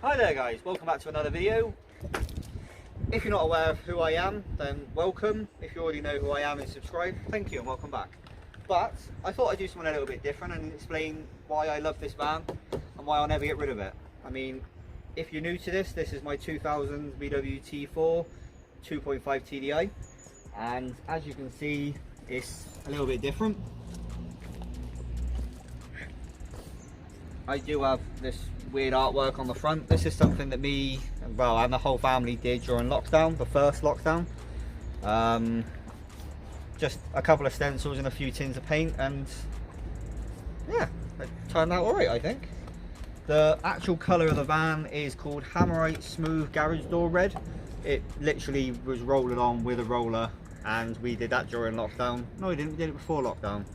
Hi there guys, welcome back to another video. If you're not aware of who I am, then welcome. If you already know who I am and subscribe, thank you and welcome back. But I thought I'd do something a little bit different and explain why I love this van and why I'll never get rid of it. I mean, if you're new to this is my 2000 VW T4 2.5 TDI, and as you can see, it's a little bit different. I do have this weird artwork on the front. This is something that me, well, and the whole family did during lockdown, the first lockdown. Just a couple of stencils and a few tins of paint, and yeah, it turned out alright, I think. The actual colour of the van is called Hammerite Smooth Garage Door Red. It literally was rolling on with a roller, and we did that during lockdown. No, we didn't, we did it before lockdown.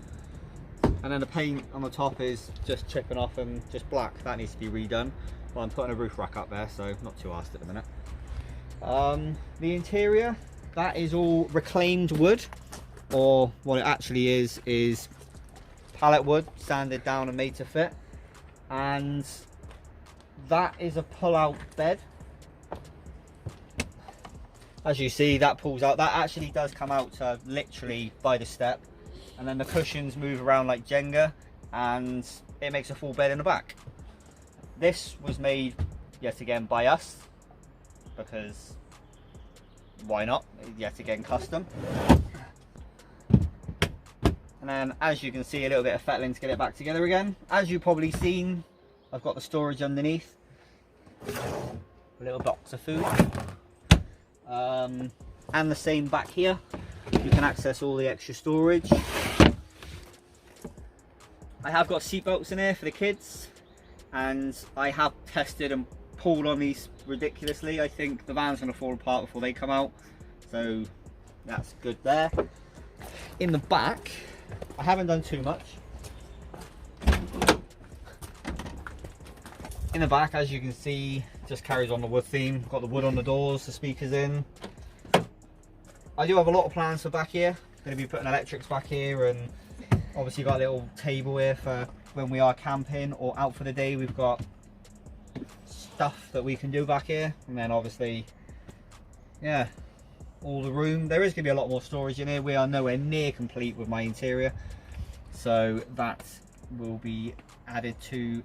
And then the paint on the top is just chipping off and just black. That needs to be redone. Well, I'm putting a roof rack up there, so not too arsed at the minute. The interior, that is all reclaimed wood, or what it actually is pallet wood, sanded down and made to fit. And that is a pull-out bed. As you see, that pulls out. That actually does come out to literally by the step. And then the cushions move around like Jenga, and it makes a full bed in the back. This was made yet again by us, because why not? Yet again custom. And then, as you can see, a little bit of fettling to get it back together again. As you've probably seen, I've got the storage underneath, a little box of food, and the same back here. You can access all the extra storage. I have got seat belts in here for the kids, and I have tested and pulled on these ridiculously. I think the van's going to fall apart before they come out, so that's good there. In the back, I haven't done too much. In the back, as you can see, just carries on the wood theme. Got the wood on the doors, the speakers in. I do have a lot of plans for back here. Going to be putting electrics back here, and obviously got a little table here for when we are camping or out for the day. We've got stuff that we can do back here, and then obviously, yeah, all the room. There is going to be a lot more storage in here. We are nowhere near complete with my interior, so that will be added to.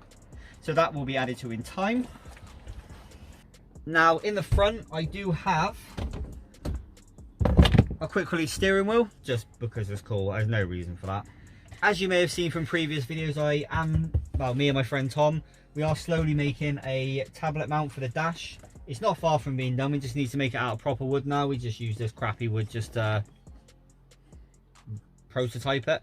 So that will be added to in time. Now in the front, I do have a quick release steering wheel, just because it's cool. There's no reason for that. As you may have seen from previous videos, me and my friend Tom, we are slowly making a tablet mount for the dash. It's not far from being done. We just need to make it out of proper wood now. We just use this crappy wood just to prototype it.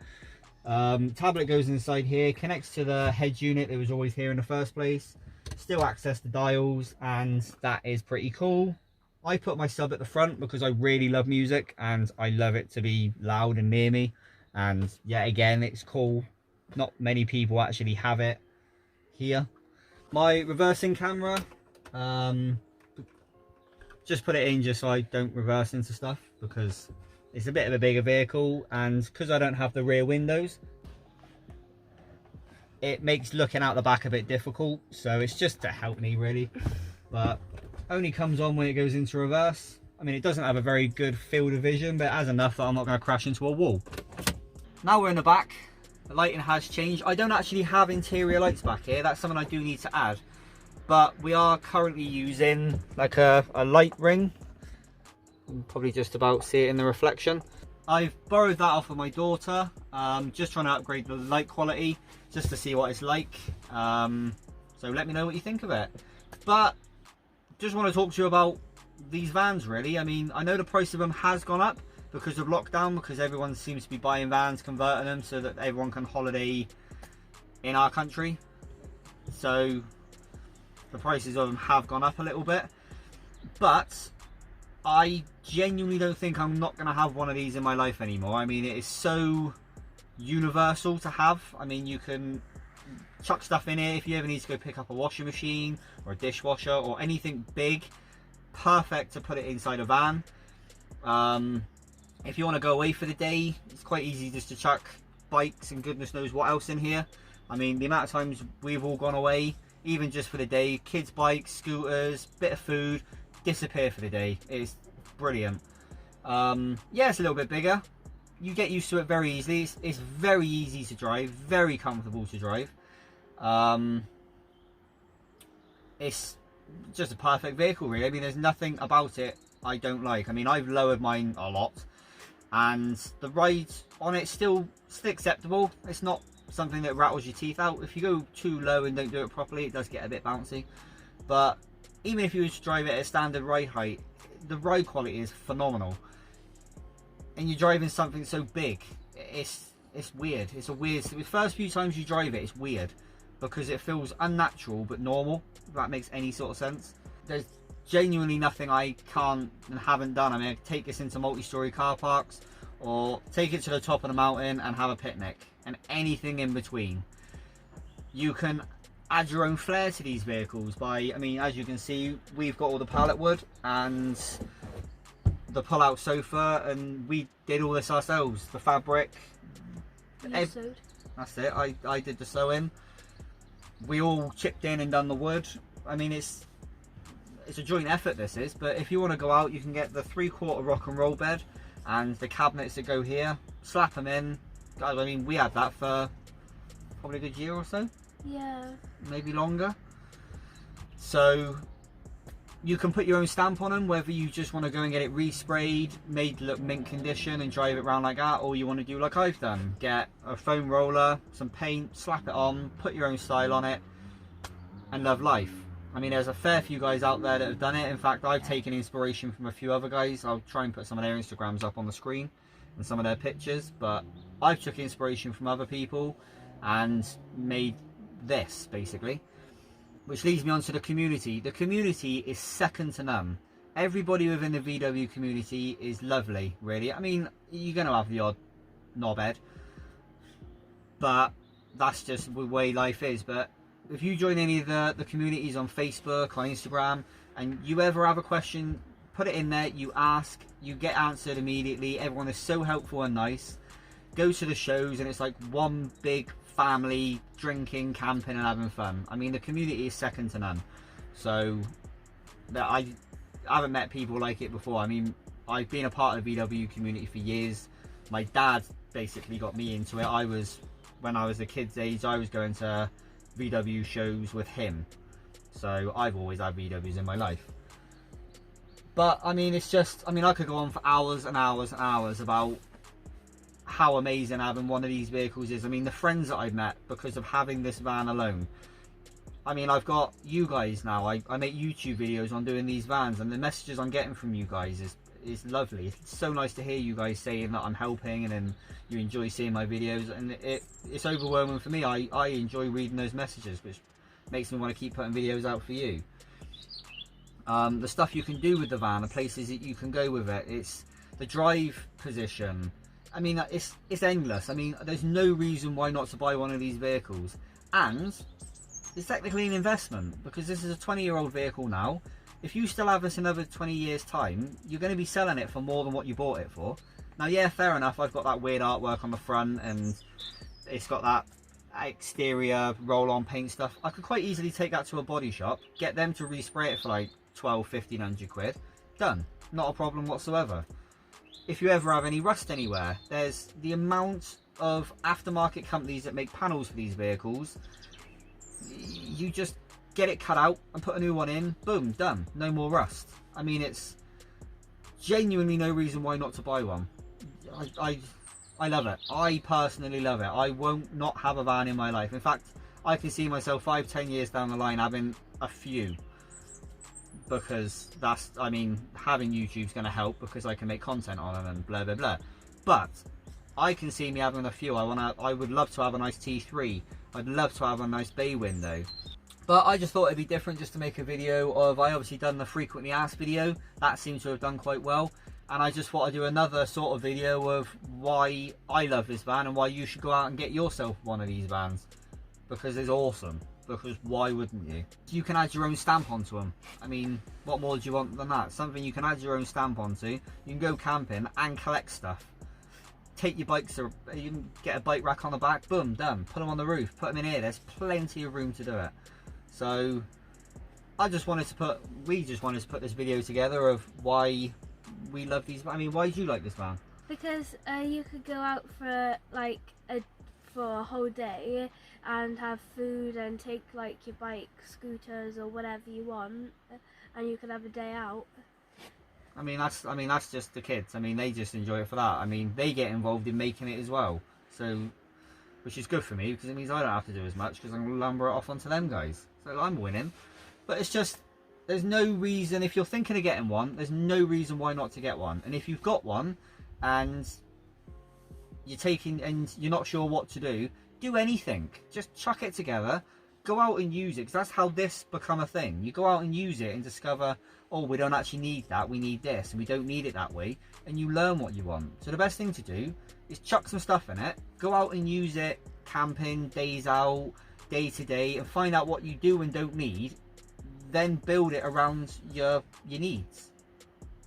Tablet goes inside here, connects to the head unit that was always here in the first place. Still access the dials, and that is pretty cool. I put my sub at the front because I really love music and I love it to be loud and near me. And yet again, it's cool. Not many people actually have it here. My reversing camera, just put it in just so I don't reverse into stuff, because it's a bit of a bigger vehicle, and because I don't have the rear windows, it makes looking out the back a bit difficult. So it's just to help me really, but only comes on when it goes into reverse. I mean, it doesn't have a very good field of vision, but it has enough that I'm not going to crash into a wall. Now we're in the back, the lighting has changed. I don't actually have interior lights back here. That's something I do need to add. But we are currently using like a light ring. You can probably just about see it in the reflection. I've borrowed that off of my daughter. Just trying to upgrade the light quality, just to see what it's like. So let me know what you think of it. But just want to talk to you about these vans really. I mean, I know the price of them has gone up because of lockdown, because everyone seems to be buying vans, converting them so that everyone can holiday in our country. So the prices of them have gone up a little bit, but I genuinely don't think I'm not going to have one of these in my life anymore. I mean, it is so universal to have. I mean, you can chuck stuff in here if you ever need to go pick up a washing machine or a dishwasher or anything big. Perfect to put it inside a van. If you want to go away for the day, it's quite easy just to chuck bikes and goodness knows what else in here. I mean, the amount of times we've all gone away, even just for the day. Kids bikes, scooters, bit of food, disappear for the day. It's brilliant. Yeah, it's a little bit bigger. You get used to it very easily. It's very easy to drive, very comfortable to drive. It's just a perfect vehicle, really. I mean, there's nothing about it I don't like. I mean, I've lowered mine a lot, and the ride on it's still acceptable. It's not something that rattles your teeth out. If you go too low and don't do it properly, it does get a bit bouncy. But even if you were to drive it at a standard ride height, the ride quality is phenomenal. And you're driving something so big, it's weird. It's a weird. The first few times you drive it, it's weird because it feels unnatural but normal. If that makes any sort of sense. There's genuinely nothing I can't and haven't done. I mean, I could take this into multi-story car parks, or take it to the top of the mountain and have a picnic, and anything in between. You can add your own flair to these vehicles by, I mean, as you can see, we've got all the pallet wood and the pull-out sofa, and we did all this ourselves. The fabric, that's it. I did the sewing. We all chipped in and done the wood. I mean, it's a joint effort, this is. But if you want to go out, you can get the 3/4 rock and roll bed and the cabinets that go here, slap them in. I mean, we had that for probably a good year or so. Yeah. Maybe longer. So you can put your own stamp on them, whether you just want to go and get it resprayed, made to look mint condition and drive it around like that, or you want to do like I've done. Get a foam roller, some paint, slap it on, put your own style on it, and love life. I mean, there's a fair few guys out there that have done it. In fact, I've taken inspiration from a few other guys. I'll try and put some of their Instagrams up on the screen and some of their pictures, but I've took inspiration from other people and made this, basically. Which leads me on to the community. The community is second to none. Everybody within the VW community is lovely, really. I mean, you're going to have the odd knobhead, but that's just the way life is. But if you join any of the communities on Facebook, on Instagram, and you ever have a question, put it in there, you ask, you get answered immediately. Everyone is so helpful and nice. Go to the shows and it's like one big family, drinking, camping and having fun. I mean, the community is second to none. So I haven't met people like it before. I mean, I've been a part of the VW community for years. My dad basically got me into it. When I was a kid's age, I was going to VW shows with him. So I've always had VWs in my life. But I mean, it's just, I mean, I could go on for hours and hours and hours about how amazing having one of these vehicles is. I mean, the friends that I've met because of having this van alone. I mean, I've got you guys now. I make YouTube videos on doing these vans, and the messages I'm getting from you guys is lovely. It's so nice to hear you guys saying that I'm helping and then you enjoy seeing my videos, and it's overwhelming for me. I enjoy reading those messages, which makes me want to keep putting videos out for you. The stuff you can do with the van, the places that you can go with it, it's the drive position. I mean, it's endless. I mean, there's no reason why not to buy one of these vehicles. And it's technically an investment, because this is a 20-year-old vehicle now. If you still have this another 20 years time, you're going to be selling it for more than what you bought it for. Now, yeah, fair enough, I've got that weird artwork on the front and it's got that exterior roll-on paint stuff. I could quite easily take that to a body shop, get them to respray it for like 1200-1500 quid. Done. Not a problem whatsoever. If you ever have any rust anywhere, there's the amount of aftermarket companies that make panels for these vehicles. You just get it cut out and put a new one in, boom, done. No more rust. I mean, it's genuinely no reason why not to buy one. I love it. I personally love it. I won't not have a van in my life. In fact, I can see myself 5-10 years down the line having a few. Because that's, I mean, having YouTube's going to help because I can make content on them and blah blah blah. But I can see me having a few. I would love to have a nice T3. I'd love to have a nice bay window. But I just thought it'd be different just to make a video of, I obviously done the frequently asked video. That seems to have done quite well. And I just thought I'd do another sort of video of why I love this van and why you should go out and get yourself one of these vans. Because it's awesome. Because why wouldn't you? You can add your own stamp onto them. I mean, what more do you want than that? Something you can add your own stamp onto. You can go camping and collect stuff. Take your bikes, you can get a bike rack on the back, boom, done. Put them on the roof, put them in here. There's plenty of room to do it. So we just wanted to put this video together of why we love these. I mean, why do you like this van? Because you could go out for like for a whole day and have food and take like your bike, scooters or whatever you want, and you could have a day out. I mean that's just the kids. I mean, they just enjoy it for that. I mean, they get involved in making it as well. So, which is good for me because it means I don't have to do as much because I'm gonna lumber it off onto them guys. So I'm winning. But it's just, there's no reason, if you're thinking of getting one, there's no reason why not to get one. And if you've got one and you're not sure what to do anything. Just chuck it together, go out and use it, because that's how this become a thing. You go out and use it and discover, oh, we don't actually need that, we need this, and we don't need it that way, and you learn what you want. So the best thing to do is chuck some stuff in it, go out and use it, camping, days out, day to day, and find out what you do and don't need, then build it around your needs.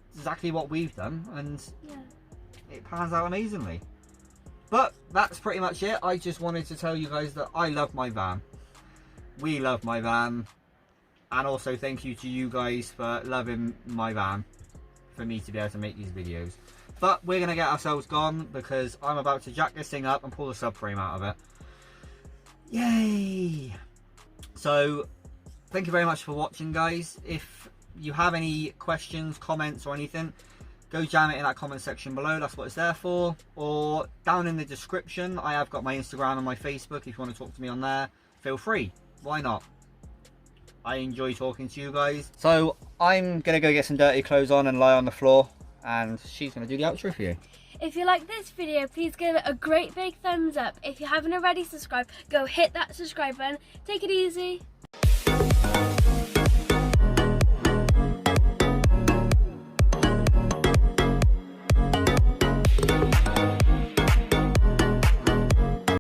It's exactly what we've done, and it pans out amazingly. But that's pretty much it. I just wanted to tell you guys that I love my van. We love my van. And also thank you to you guys for loving my van, for me to be able to make these videos. But we're going to get ourselves gone because I'm about to jack this thing up and pull the subframe out of it. Yay! So thank you very much for watching, guys. If you have any questions, comments or anything, go jam it in that comment section below. That's what it's there for. Or down in the description, I have got my Instagram and my Facebook. If you want to talk to me on there, feel free. Why not? I enjoy talking to you guys. So I'm going to go get some dirty clothes on and lie on the floor. And she's going to do the outro for you. If you like this video, please give it a great big thumbs up. If you haven't already subscribed, go hit that subscribe button. Take it easy.